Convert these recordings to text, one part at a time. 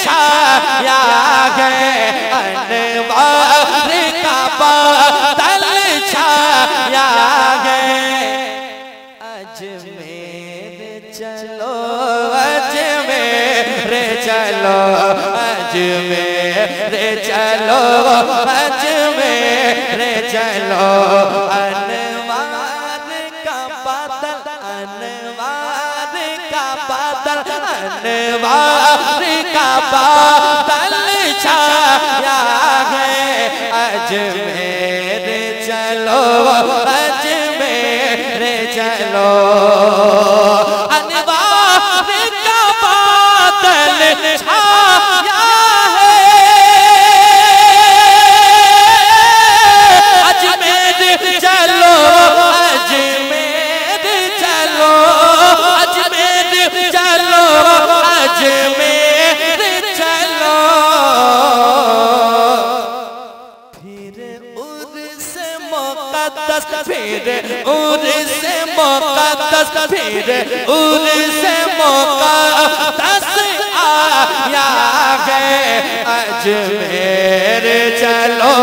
छाया है, अनवार का बादल छाया है। अजमेर चलो, अजमेर चलो, अजमेर चलो, अजमेर चलो। अनवार का बादल, अनवार का बादल, अनवार का बादल छाया है। अजमेर चलो, अजमेर चलो। अनवार का बादल छाया है, अजमेर चलो, अजमेर चलो, अजमेर चलो, अजमेर चलो। फिर उर्स मुक़द्दस, फिर उर्स मुक़द्दस, फिर उर्स मुक़द्दस आया है। अजमेर चलो,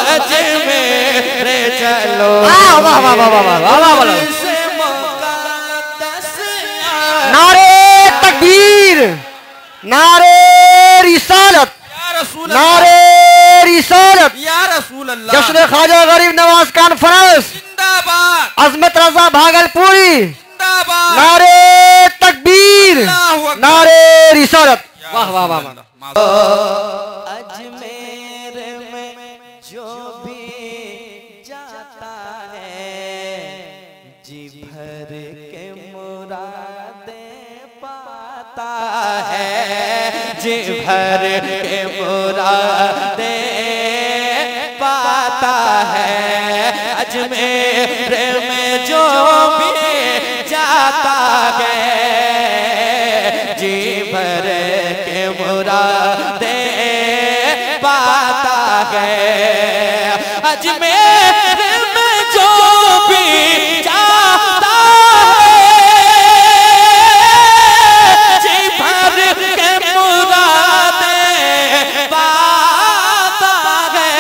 अजमेर चलो। वाह वाह वाह वाह वाह वाह वाह। उर्स मुक़द्दस नारे तकबीर, नारे रिसालत, नारे रिसालत। या रसूल अल्लाह। जश्न ख्वाजा गरीब नवाज कॉन्फ्रेंस जिंदाबाद, अजमत रजा भागलपुरी। जिंदाबाद। नारे तकबीर, नारे रिसालत। वाह वाह वाह वाह। अजमेर में जो भी जाता है, जी भर के मुरादें पाता है, जी भर के मुरादें पाता है। अजमेर में जो भी जाता है, जी भर के मुरादें पाता है। अजमेर में जो भी जाता है, जी भर के मुरादें पाता है,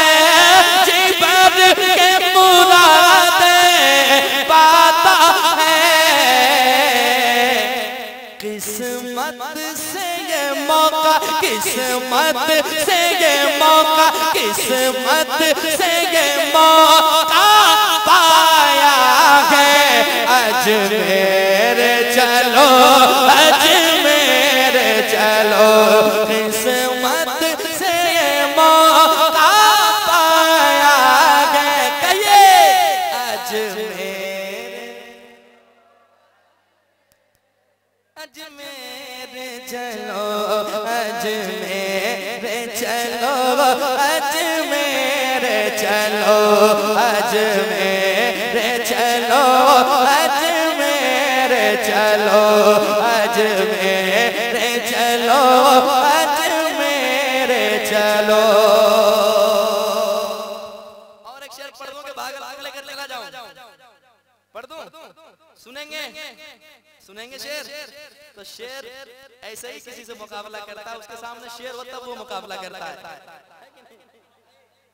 जी भर के मुरादें पाता है। किस्मत से ये मौका, किस्मत से ये मौका, किस्मत से ये मौका पाया है। अजमेर चलो, अजमेर चलो। किस्मत से ये मौका पाया है। कहिए अजमेर, अजमेर चलो, अजमेर चलो, अजमेर चलो, अजमेर चलो, अजमेर चलो, अजमेर चलो, अजमेर चलो। और एक शेर पढ़ दूं कि भागल लेकर चला जाऊं? पढ़ दूं? सुनेंगे? सुनेंगे शेर? तो शेर ऐसे ही किसी से मुकाबला करता है, उसके सामने शेर हो तब वो मुकाबला करता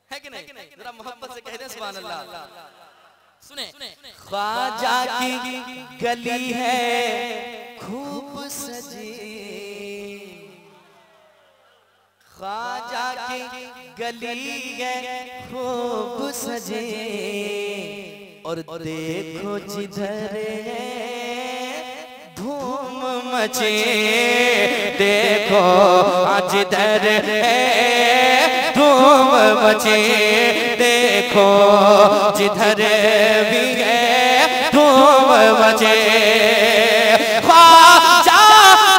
है कि नहीं? जरा मोहब्बत से कह दे सुभान अल्लाह। सुने, ख्वाजा की गली है खूब सजी, ख्वाजा की गली है खूब सजी, और देखो जिधर है धूम मचे, देखो जिधर है धूम मचे, देखो जिधर भी है धूम मचे। ख्वाजा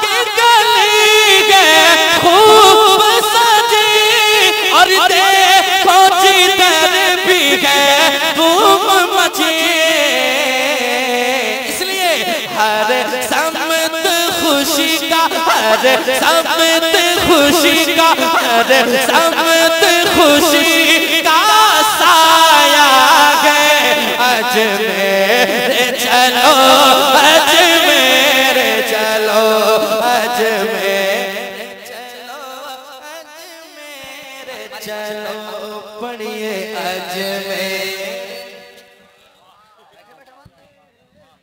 की गली है खूब सजी, और देखो जिधर भी है धूम मचे। इसलिए हर समत खुशी का, हर समत खुशी का, हर समत खुशी का साया है। अजमेर चलो, अजमेर चलो, अजमेर चलो, चलो पढ़िए अजमेर,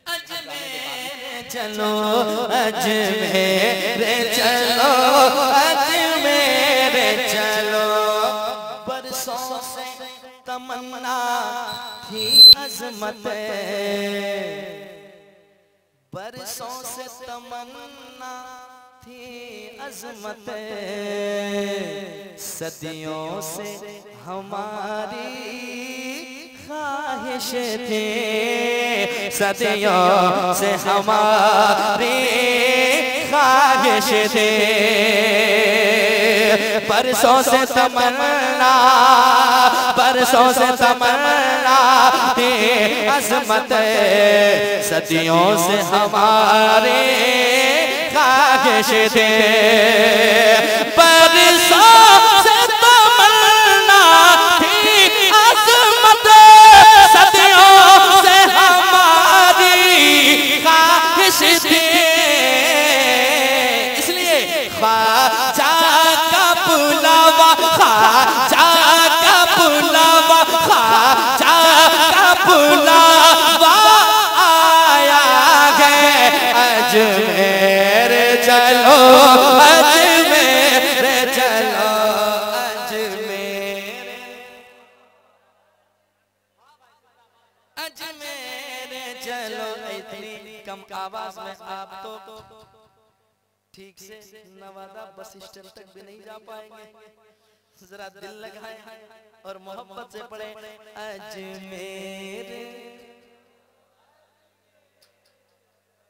अजमेर चलो अजमेर चलो अजमेर चलो। बरसों से तमन्ना थी अजमत, बरसों से तमन्ना थी अजमत, सदियों से हमारी ख्वाहिश थी, सदियों से हमारी ख्वाहिश थी। बरसों से तमन्ना, बरसों से तमन्ना थी अजमत, सदियों से हमारे ख्वाहिश थे। बरसों से तमन्ना थी अजमत, सदियों से हमारी ख्वाहिश थी। इसलिए ख्वाजा का बुलावा, ख्वाजा का बुलावा, ख्वाजा का बुलावा आया है। अजमेर चलो अजमेर चलो अजमेर, अजमेर चलो। इतनी कम आवाज में आप तो ठीक से नवादा बस स्टैंड तक भी नहीं जा पाएंगे। जरा दिल लगाए और मोहब्बत से पढ़े अजमेर।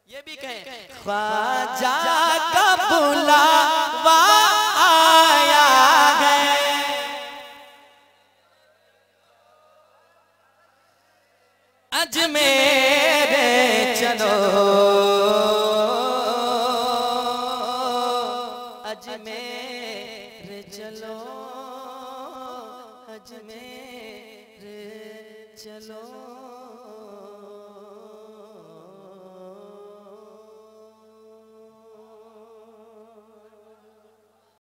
ये भी कहें ख्वाजा का बुलावा आया है। अजमेर चलो अजमेर चलो अजमेर चलो।